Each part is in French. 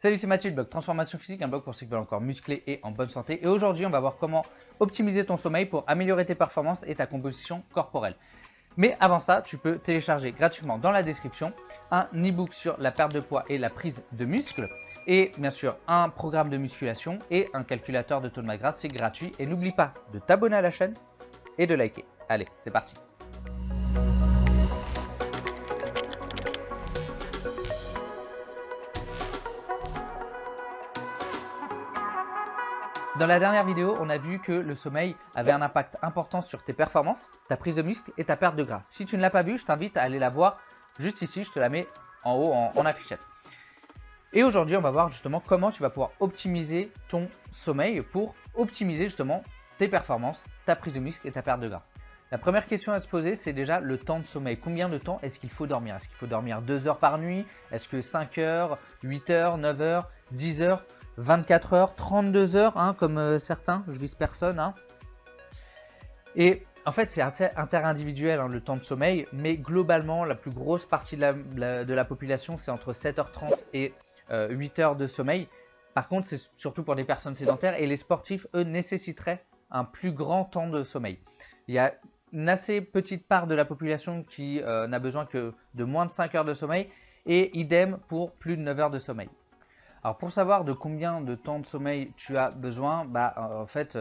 Salut, c'est Mathieu, le blog Transformation Physique, un blog pour ceux qui veulent encore muscler et en bonne santé. Et aujourd'hui, on va voir comment optimiser ton sommeil pour améliorer tes performances et ta composition corporelle. Mais avant ça, tu peux télécharger gratuitement dans la description un e-book sur la perte de poids et la prise de muscle. Et bien sûr, un programme de musculation et un calculateur de taux de masse grasse, c'est gratuit. Et n'oublie pas de t'abonner à la chaîne et de liker. Allez, c'est parti. Dans la dernière vidéo, on a vu que le sommeil avait un impact important sur tes performances, ta prise de muscle et ta perte de gras. Si tu ne l'as pas vu, je t'invite à aller la voir juste ici, je te la mets en haut en affichette. Et aujourd'hui, on va voir justement comment tu vas pouvoir optimiser ton sommeil pour optimiser justement tes performances, ta prise de muscle et ta perte de gras. La première question à se poser, c'est déjà le temps de sommeil. Combien de temps est-ce qu'il faut dormir? Est-ce qu'il faut dormir 2 heures par nuit? Est-ce que 5 heures, 8 heures, 9 heures, 10 heures, 24 heures, 32 heures, hein, comme certains, je vise personne. Hein. Et en fait, c'est interindividuel le temps de sommeil, mais globalement, la plus grosse partie de la population, c'est entre 7h30 et 8 heures de sommeil. Par contre, c'est surtout pour les personnes sédentaires et les sportifs, eux, nécessiteraient un plus grand temps de sommeil. Il y a une assez petite part de la population qui n'a besoin que de moins de 5 heures de sommeil et idem pour plus de 9 heures de sommeil. Alors pour savoir de combien de temps de sommeil tu as besoin, en fait,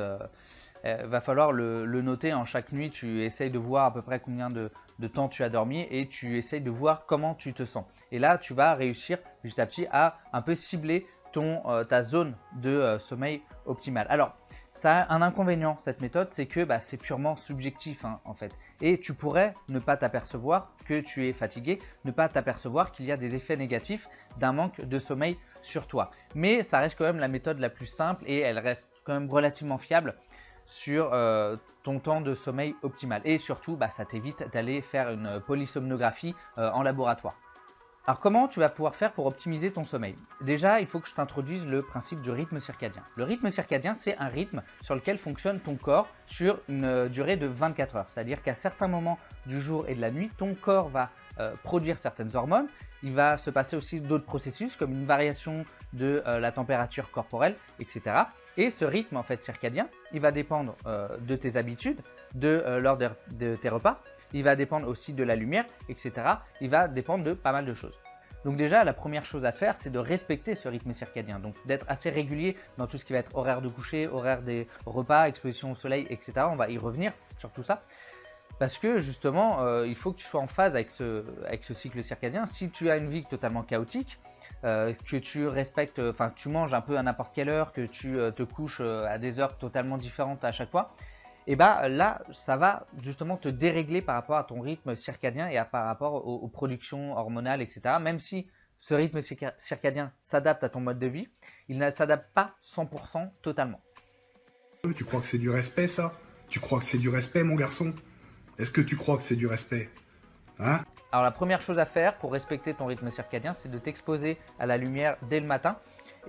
va falloir le noter. Chaque nuit, tu essayes de voir à peu près combien de temps tu as dormi et tu essayes de voir comment tu te sens. Et là, tu vas réussir petit à petit à un peu cibler ta zone de sommeil optimale. Alors, ça a un inconvénient, cette méthode, c'est que c'est purement subjectif en fait. Et tu pourrais ne pas t'apercevoir que tu es fatigué, ne pas t'apercevoir qu'il y a des effets négatifs d'un manque de sommeil sur toi. Mais ça reste quand même la méthode la plus simple et elle reste quand même relativement fiable sur ton temps de sommeil optimal. Et surtout, ça t'évite d'aller faire une polysomnographie en laboratoire. Alors comment tu vas pouvoir faire pour optimiser ton sommeil? Déjà, il faut que je t'introduise le principe du rythme circadien. Le rythme circadien, c'est un rythme sur lequel fonctionne ton corps sur une durée de 24 heures. C'est-à-dire qu'à certains moments du jour et de la nuit, ton corps va produire certaines hormones. Il va se passer aussi d'autres processus comme une variation de la température corporelle, etc. Et ce rythme en fait circadien, il va dépendre de tes habitudes, de l'heure de tes repas. Il va dépendre aussi de la lumière, etc. Il va dépendre de pas mal de choses. Donc déjà, la première chose à faire, c'est de respecter ce rythme circadien. Donc d'être assez régulier dans tout ce qui va être horaire de coucher, horaire des repas, exposition au soleil, etc. On va y revenir sur tout ça. Parce que justement, il faut que tu sois en phase avec ce cycle circadien. Si tu as une vie totalement chaotique, que tu respectes, tu manges un peu à n'importe quelle heure, que tu te couches à des heures totalement différentes à chaque fois, et là, ça va justement te dérégler par rapport à ton rythme circadien et par rapport aux productions hormonales, etc. Même si ce rythme circadien s'adapte à ton mode de vie, il ne s'adapte pas 100% totalement. Tu crois que c'est du respect, ça? Tu crois que c'est du respect, mon garçon? Est-ce que tu crois que c'est du respect? Hein? Alors la première chose à faire pour respecter ton rythme circadien, c'est de t'exposer à la lumière dès le matin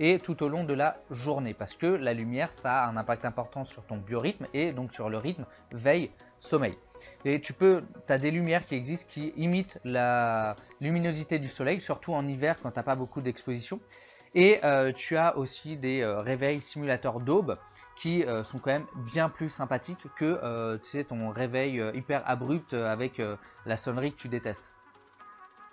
et tout au long de la journée, parce que la lumière, ça a un impact important sur ton biorhythme et donc sur le rythme veille-sommeil. Et tu as des lumières qui existent qui imitent la luminosité du soleil, surtout en hiver quand tu n'as pas beaucoup d'exposition. Et tu as aussi des réveils simulateurs d'aube qui sont quand même bien plus sympathiques que ton réveil hyper abrupt avec la sonnerie que tu détestes.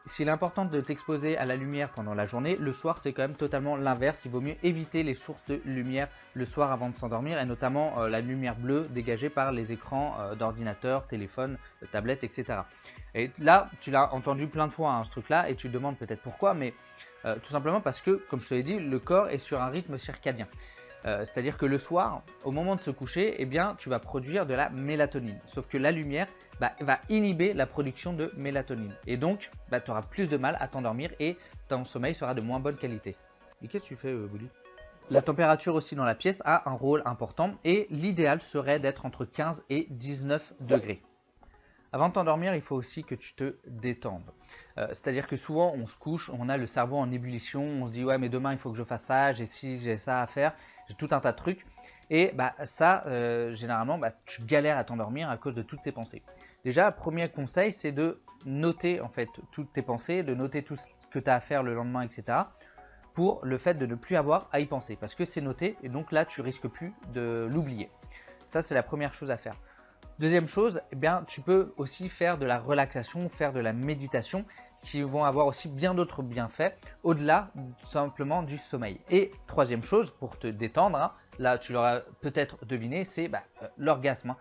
S'il est important de t'exposer à la lumière pendant la journée, le soir c'est quand même totalement l'inverse. Il vaut mieux éviter les sources de lumière le soir avant de s'endormir et notamment la lumière bleue dégagée par les écrans d'ordinateur, téléphone, tablette, etc. Et là, tu l'as entendu plein de fois ce truc là et tu te demandes peut-être pourquoi, mais tout simplement parce que, comme je te l'ai dit, le corps est sur un rythme circadien. C'est-à-dire que le soir, au moment de se coucher, tu vas produire de la mélatonine. Sauf que la lumière va inhiber la production de mélatonine. Et donc, tu auras plus de mal à t'endormir et ton sommeil sera de moins bonne qualité. Et qu'est-ce que tu fais, Bouli? La température aussi dans la pièce a un rôle important et l'idéal serait d'être entre 15 et 19 degrés. Avant de t'endormir, il faut aussi que tu te détendes. C'est-à-dire que souvent, on se couche, on a le cerveau en ébullition, on se dit « ouais, mais demain, il faut que je fasse ça, j'ai ça à faire, j'ai tout un tas de trucs ». Et généralement, tu galères à t'endormir à cause de toutes ces pensées. Déjà, premier conseil, c'est de noter en fait toutes tes pensées, de noter tout ce que tu as à faire le lendemain, etc. pour le fait de ne plus avoir à y penser parce que c'est noté et donc là tu risques plus de l'oublier. Ça c'est la première chose à faire. Deuxième chose, eh bien, tu peux aussi faire de la relaxation, faire de la méditation qui vont avoir aussi bien d'autres bienfaits au-delà simplement du sommeil. Et troisième chose, pour te détendre, hein, là tu l'auras peut-être deviné, c'est l'orgasme.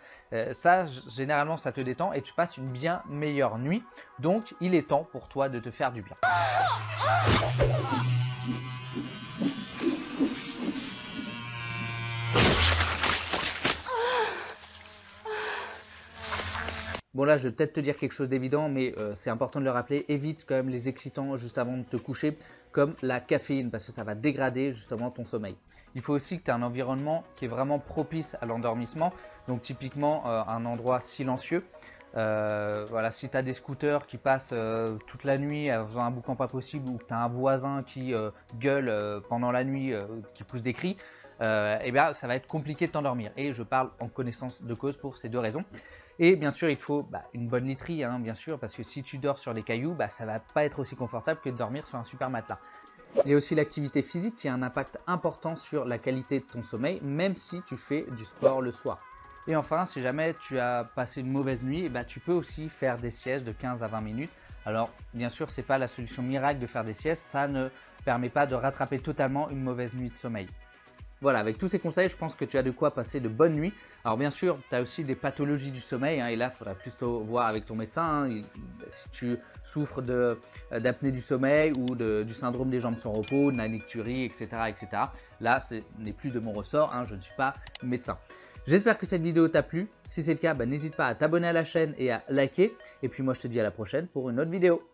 Ça, généralement, ça te détend et tu passes une bien meilleure nuit. Donc, il est temps pour toi de te faire du bien. Bon là, je vais peut-être te dire quelque chose d'évident, mais c'est important de le rappeler. Évite quand même les excitants juste avant de te coucher, comme la caféine, parce que ça va dégrader justement ton sommeil. Il faut aussi que tu aies un environnement qui est vraiment propice à l'endormissement. Donc typiquement, un endroit silencieux. Voilà, si tu as des scooters qui passent toute la nuit en faisant un boucan pas possible, ou que tu as un voisin qui gueule pendant la nuit, qui pousse des cris, eh bien, ça va être compliqué de t'endormir. Et je parle en connaissance de cause pour ces deux raisons. Et bien sûr, il faut une bonne literie, hein, bien sûr, parce que si tu dors sur les cailloux, ça va pas être aussi confortable que de dormir sur un super matelas. Il y a aussi l'activité physique qui a un impact important sur la qualité de ton sommeil, même si tu fais du sport le soir. Et enfin, si jamais tu as passé une mauvaise nuit, tu peux aussi faire des siestes de 15 à 20 minutes. Alors, bien sûr, ce n'est pas la solution miracle de faire des siestes, ça ne permet pas de rattraper totalement une mauvaise nuit de sommeil. Voilà, avec tous ces conseils, je pense que tu as de quoi passer de bonnes nuits. Alors bien sûr, tu as aussi des pathologies du sommeil, hein, et là, il faudra plutôt voir avec ton médecin. Hein, si tu souffres d'apnée du sommeil ou du syndrome des jambes sans repos, de la nicturie, etc., etc. Là, ce n'est plus de mon ressort, hein, je ne suis pas médecin. J'espère que cette vidéo t'a plu. Si c'est le cas, n'hésite pas à t'abonner à la chaîne et à liker. Et puis moi, je te dis à la prochaine pour une autre vidéo.